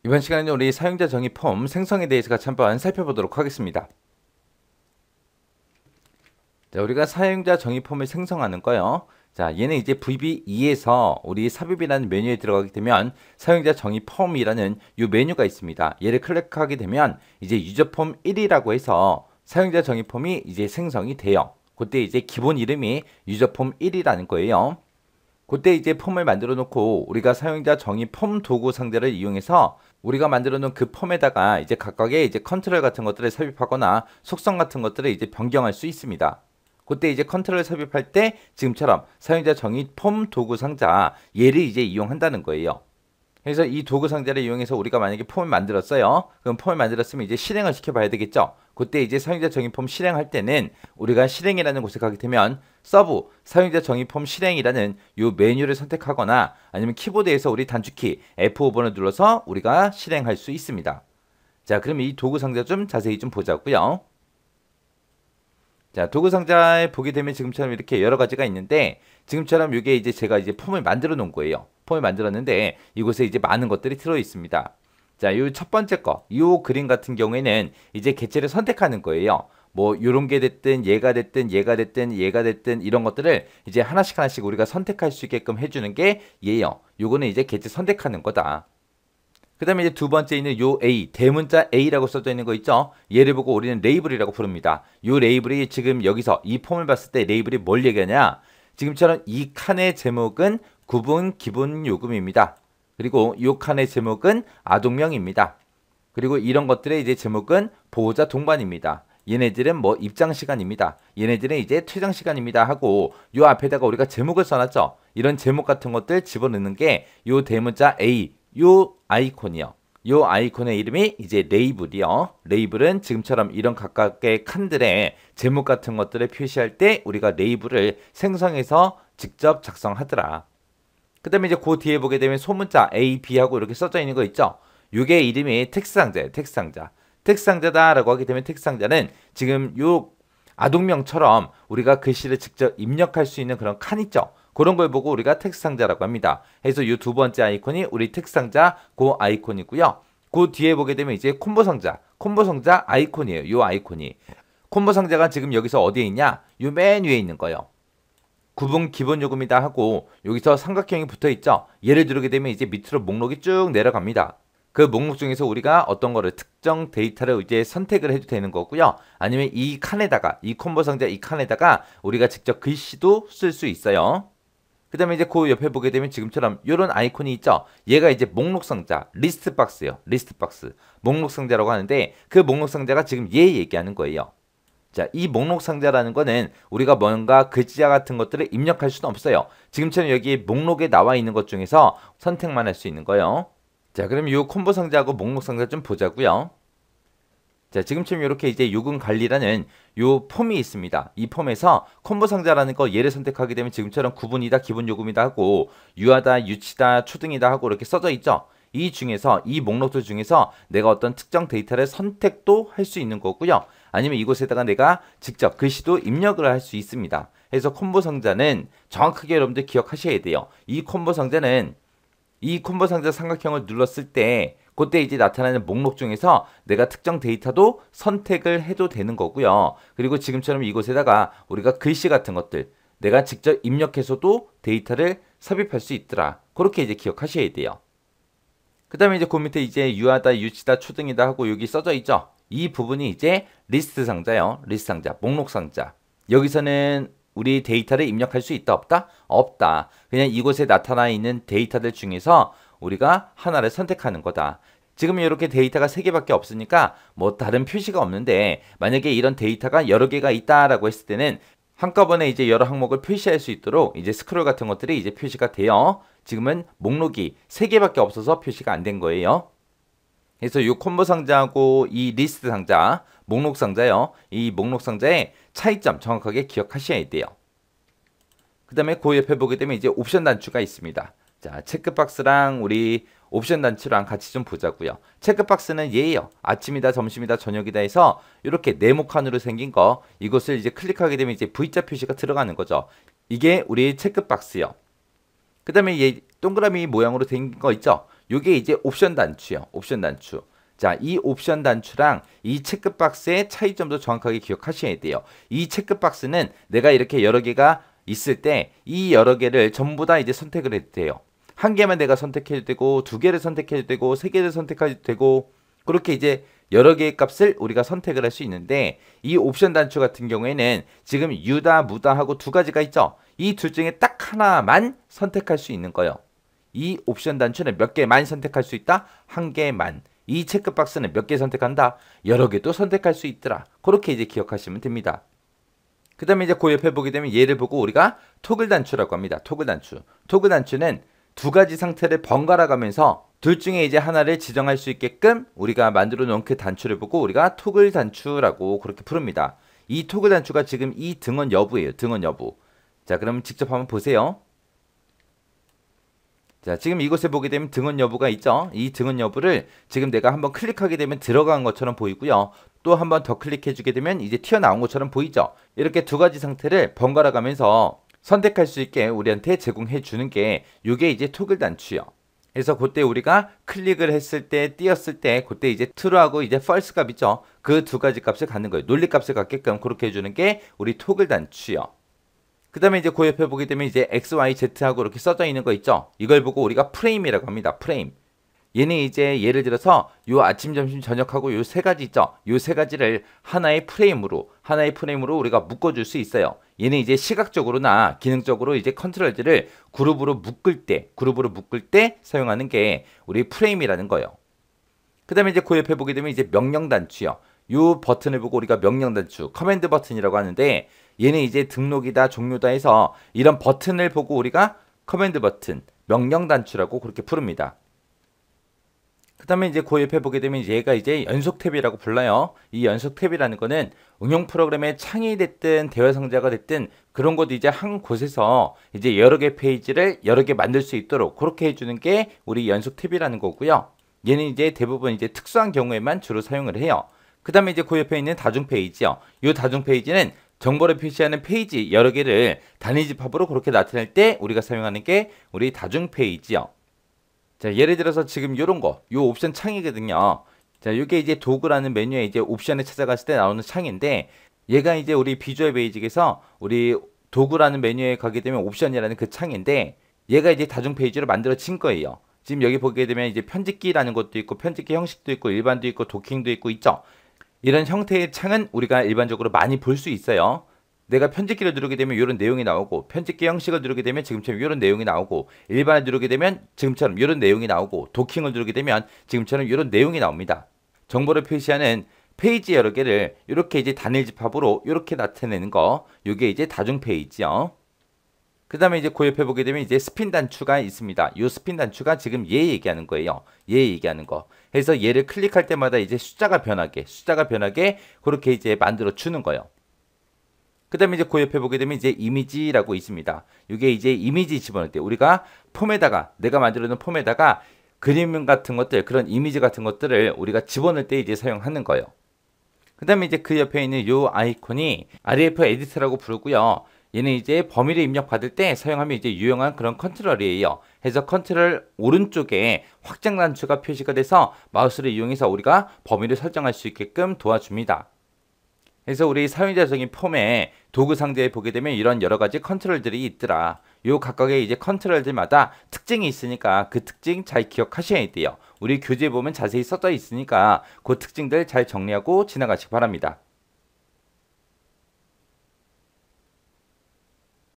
이번 시간에는 우리 사용자 정의 폼 생성에 대해서 같이 한번 살펴보도록 하겠습니다. 자, 우리가 사용자 정의 폼을 생성하는 거요. 자, 얘는 이제 VB2에서 우리 삽입이라는 메뉴에 들어가게 되면 사용자 정의 폼이라는 이 메뉴가 있습니다. 얘를 클릭하게 되면 이제 유저 폼 1이라고 해서 사용자 정의 폼이 이제 생성이 돼요. 그때 이제 기본 이름이 유저 폼 1이라는 거예요. 그때 이제 폼을 만들어 놓고 우리가 사용자 정의 폼 도구 상자를 이용해서 우리가 만들어 놓은 그 폼에다가 이제 각각의 이제 컨트롤 같은 것들을 삽입하거나 속성 같은 것들을 이제 변경할 수 있습니다. 그때 이제 컨트롤 삽입할 때 지금처럼 사용자 정의 폼 도구 상자 얘를 이제 이용한다는 거예요. 그래서 이 도구 상자를 이용해서 우리가 만약에 폼을 만들었어요. 그럼 폼을 만들었으면 이제 실행을 시켜봐야 되겠죠. 그때 이제 사용자 정의 폼 실행할 때는 우리가 실행이라는 곳에 가게 되면 서브 사용자 정의 폼 실행이라는 이 메뉴를 선택하거나 아니면 키보드에서 우리 단축키 F5번을 눌러서 우리가 실행할 수 있습니다. 자, 그럼 이 도구 상자 좀 자세히 좀 보자고요. 자, 도구 상자에 보게 되면 지금처럼 이렇게 여러 가지가 있는데 지금처럼 이게 이제 제가 이제 폼을 만들어 놓은 거예요. 폼을 만들었는데 이곳에 이제 많은 것들이 들어 있습니다. 자, 이 첫 번째 거, 이 그림 같은 경우에는 이제 개체를 선택하는 거예요. 뭐 요런 게 됐든 얘가 됐든 얘가 됐든 얘가 됐든 이런 것들을 이제 하나씩 하나씩 우리가 선택할 수 있게끔 해주는 게 얘예요. 요거는 이제 개체 선택하는 거다. 그 다음에 이제 두 번째 있는 요 A, 대문자 A라고 써져 있는 거 있죠? 얘를 보고 우리는 레이블이라고 부릅니다. 요 레이블이 지금 여기서 이 폼을 봤을 때 레이블이 뭘 얘기하냐? 지금처럼 이 칸의 제목은 구분 기본 요금입니다. 그리고 요 칸의 제목은 아동명입니다. 그리고 이런 것들의 이제 제목은 보호자 동반입니다. 얘네들은 뭐 입장 시간입니다. 얘네들은 이제 퇴장 시간입니다 하고 요 앞에다가 우리가 제목을 써놨죠. 이런 제목 같은 것들 집어넣는 게 요 대문자 A 요 아이콘이요. 요 아이콘의 이름이 이제 레이블이요. 레이블은 지금처럼 이런 각각의 칸들의 제목 같은 것들을 표시할 때 우리가 레이블을 생성해서 직접 작성하더라. 그 다음에 이제 그 뒤에 보게 되면 소문자 A, B하고 이렇게 써져 있는 거 있죠? 요게 이름이 텍스트 상자예요. 텍스트 상자. 텍스트 상자다라고 하게 되면 텍스트 상자는 지금 요 아동명처럼 우리가 글씨를 직접 입력할 수 있는 그런 칸 있죠? 그런 걸 보고 우리가 텍스트 상자라고 합니다. 그래서 이 두 번째 아이콘이 우리 텍스트 상자 그 아이콘이고요. 그 뒤에 보게 되면 이제 콤보 상자, 콤보 상자 아이콘이에요. 요 아이콘이. 콤보 상자가 지금 여기서 어디에 있냐? 요 맨 위에 있는 거예요. 구분 기본 요금이다 하고 여기서 삼각형이 붙어 있죠. 얘를 누르게 되면 이제 밑으로 목록이 쭉 내려갑니다. 그 목록 중에서 우리가 어떤 거를 특정 데이터를 이제 선택을 해도 되는 거고요. 아니면 이 칸에다가 이 콤보 상자 이 칸에다가 우리가 직접 글씨도 쓸 수 있어요. 그 다음에 이제 그 옆에 보게 되면 지금처럼 이런 아이콘이 있죠. 얘가 이제 목록 상자, 리스트 박스예요. 리스트 박스. 목록 상자라고 하는데 그 목록 상자가 지금 얘 얘기하는 거예요. 자, 이 목록 상자라는 거는 우리가 뭔가 글자 같은 것들을 입력할 수는 없어요. 지금처럼 여기 목록에 나와 있는 것 중에서 선택만 할 수 있는 거예요. 자, 그럼 이 콤보 상자하고 목록 상자 좀 보자고요. 자, 지금처럼 이렇게 이제 요금 관리라는 요 폼이 있습니다. 이 폼에서 콤보 상자라는 거 얘를 선택하게 되면 지금처럼 구분이다, 기본 요금이다 하고 유하다, 유치다, 초등이다 하고 이렇게 써져 있죠. 이 중에서 이 목록들 중에서 내가 어떤 특정 데이터를 선택도 할 수 있는 거고요. 아니면 이곳에다가 내가 직접 글씨도 입력을 할 수 있습니다. 그래서 콤보 상자는 정확하게 여러분들 기억하셔야 돼요. 이 콤보 상자는 이 콤보 상자 삼각형을 눌렀을 때 그때 이제 나타나는 목록 중에서 내가 특정 데이터도 선택을 해도 되는 거고요. 그리고 지금처럼 이곳에다가 우리가 글씨 같은 것들 내가 직접 입력해서도 데이터를 삽입할 수 있더라. 그렇게 이제 기억하셔야 돼요. 그 다음에 이제 그 밑에 이제 유하다, 유치다, 초등이다 하고 여기 써져 있죠. 이 부분이 이제 리스트 상자요. 리스트 상자, 목록 상자. 여기서는 우리 데이터를 입력할 수 있다 없다? 없다. 그냥 이곳에 나타나 있는 데이터들 중에서 우리가 하나를 선택하는 거다. 지금 이렇게 데이터가 3개밖에 없으니까 뭐 다른 표시가 없는데 만약에 이런 데이터가 여러 개가 있다라고 했을 때는 한꺼번에 이제 여러 항목을 표시할 수 있도록 이제 스크롤 같은 것들이 이제 표시가 돼요. 지금은 목록이 3개밖에 없어서 표시가 안 된 거예요. 그래서 이 콤보 상자하고 이 리스트 상자, 목록 상자요. 이 목록 상자의 차이점 정확하게 기억하셔야 돼요. 그 다음에 그 옆에 보게 되면 이제 옵션 단추가 있습니다. 자, 체크박스랑 우리 옵션 단추랑 같이 좀 보자고요. 체크박스는 얘예요. 아침이다, 점심이다, 저녁이다 해서 이렇게 네모칸으로 생긴 거 이것을 이제 클릭하게 되면 이제 V자 표시가 들어가는 거죠. 이게 우리 체크박스요. 그 다음에 얘 동그라미 모양으로 된 거 있죠? 요게 이제 옵션 단추요. 옵션 단추. 자, 이 옵션 단추랑 이 체크박스의 차이점도 정확하게 기억하셔야 돼요. 이 체크박스는 내가 이렇게 여러 개가 있을 때 이 여러 개를 전부 다 이제 선택을 해도 돼요. 한 개만 내가 선택해도 되고, 두 개를 선택해도 되고, 세 개를 선택해도 되고, 그렇게 이제 여러 개의 값을 우리가 선택을 할 수 있는데, 이 옵션 단추 같은 경우에는 지금 유다, 무다 하고 두 가지가 있죠. 이 둘 중에 딱 하나만 선택할 수 있는 거예요. 이 옵션 단추는 몇 개만 선택할 수 있다? 한 개만. 이 체크박스는 몇 개 선택한다? 여러 개도 선택할 수 있더라. 그렇게 이제 기억하시면 됩니다. 그 다음에 이제 그 옆에 보게 되면 얘를 보고 우리가 토글 단추라고 합니다. 토글 단추. 토글 단추는 두 가지 상태를 번갈아 가면서 둘 중에 이제 하나를 지정할 수 있게끔 우리가 만들어 놓은 그 단추를 보고 우리가 토글 단추라고 그렇게 부릅니다. 이 토글 단추가 지금 이 등원 여부예요. 등원 여부. 자, 그럼 직접 한번 보세요. 자, 지금 이곳에 보게 되면 등원 여부가 있죠. 이 등원 여부를 지금 내가 한번 클릭하게 되면 들어간 것처럼 보이고요. 또 한번 더 클릭해 주게 되면 이제 튀어나온 것처럼 보이죠. 이렇게 두 가지 상태를 번갈아 가면서 선택할 수 있게 우리한테 제공해 주는 게 이게 이제 토글 단추요. 그래서 그때 우리가 클릭을 했을 때, 띄었을 때 그때 이제 true하고 이제 false 값이죠. 그 두 가지 값을 갖는 거예요. 논리 값을 갖게끔 그렇게 해주는 게 우리 토글 단추요. 그 다음에 이제 그 옆에 보게 되면 이제 X, Y, Z하고 이렇게 써져 있는 거 있죠. 이걸 보고 우리가 프레임이라고 합니다. 프레임. 얘는 이제 예를 들어서 요 아침, 점심, 저녁하고 요 세 가지 있죠. 요 세 가지를 하나의 프레임으로 우리가 묶어줄 수 있어요. 얘는 이제 시각적으로나 기능적으로 이제 컨트롤즈를 그룹으로 묶을 때 사용하는 게 우리 프레임이라는 거예요. 그 다음에 이제 그 옆에 보게 되면 이제 명령 단추요. 요 버튼을 보고 우리가 명령 단추, 커맨드 버튼이라고 하는데 얘는 이제 등록이다, 종료다 해서 이런 버튼을 보고 우리가 커맨드 버튼, 명령 단추라고 그렇게 부릅니다. 그 다음에 이제 그 옆에 보게 되면 얘가 이제 연속 탭이라고 불러요. 이 연속 탭이라는 거는 응용 프로그램의 창이 됐든 대화 상자가 됐든 그런 것도 이제 한 곳에서 이제 여러 개 페이지를 여러 개 만들 수 있도록 그렇게 해주는 게 우리 연속 탭이라는 거고요. 얘는 이제 대부분 이제 특수한 경우에만 주로 사용을 해요. 그 다음에 이제 그 옆에 있는 다중 페이지요. 이 다중 페이지는 정보를 표시하는 페이지 여러 개를 단위 집합으로 그렇게 나타낼 때 우리가 사용하는 게 우리 다중 페이지요. 자, 예를 들어서 지금 요런 거, 요 옵션 창이거든요. 자, 요게 이제 도구라는 메뉴에 이제 옵션을 찾아갔을 때 나오는 창인데 얘가 이제 우리 비주얼 베이직에서 우리 도구라는 메뉴에 가게 되면 옵션이라는 그 창인데 얘가 이제 다중 페이지로 만들어진 거예요. 지금 여기 보게 되면 이제 편집기라는 것도 있고 편집기 형식도 있고 일반도 있고 도킹도 있고 있죠. 이런 형태의 창은 우리가 일반적으로 많이 볼 수 있어요. 내가 편집기를 누르게 되면 이런 내용이 나오고 편집기 형식을 누르게 되면 지금처럼 이런 내용이 나오고 일반을 누르게 되면 지금처럼 이런 내용이 나오고 도킹을 누르게 되면 지금처럼 이런 내용이 나옵니다. 정보를 표시하는 페이지 여러 개를 이렇게 이제 단일 집합으로 이렇게 나타내는 거 이게 이제 다중 페이지요. 그 다음에 이제 그 옆에 보게 되면 이제 스핀 단추가 있습니다. 이 스핀 단추가 지금 얘 얘기하는 거예요. 얘 얘기하는 거. 그래서 얘를 클릭할 때마다 이제 숫자가 변하게 그렇게 이제 만들어 주는 거예요. 그 다음에 이제 그 옆에 보게 되면 이제 이미지라고 있습니다. 이게 이제 이미지 집어넣을 때 우리가 폼에다가 내가 만들어 놓은 폼에다가 그림 같은 것들 그런 이미지 같은 것들을 우리가 집어넣을 때 이제 사용하는 거예요. 그 다음에 이제 그 옆에 있는 요 아이콘이 REF 에디터라고 부르고요. 얘는 이제 범위를 입력받을 때 사용하면 이제 유용한 그런 컨트롤이에요. 그래서 컨트롤 오른쪽에 확장 단추가 표시가 돼서 마우스를 이용해서 우리가 범위를 설정할 수 있게끔 도와줍니다. 그래서 우리 사용자적인 폼에 도구 상자에 보게 되면 이런 여러 가지 컨트롤들이 있더라. 요 각각의 이제 컨트롤들마다 특징이 있으니까 그 특징 잘 기억하셔야 돼요. 우리 교재에 보면 자세히 써져 있으니까 그 특징들 잘 정리하고 지나가시기 바랍니다.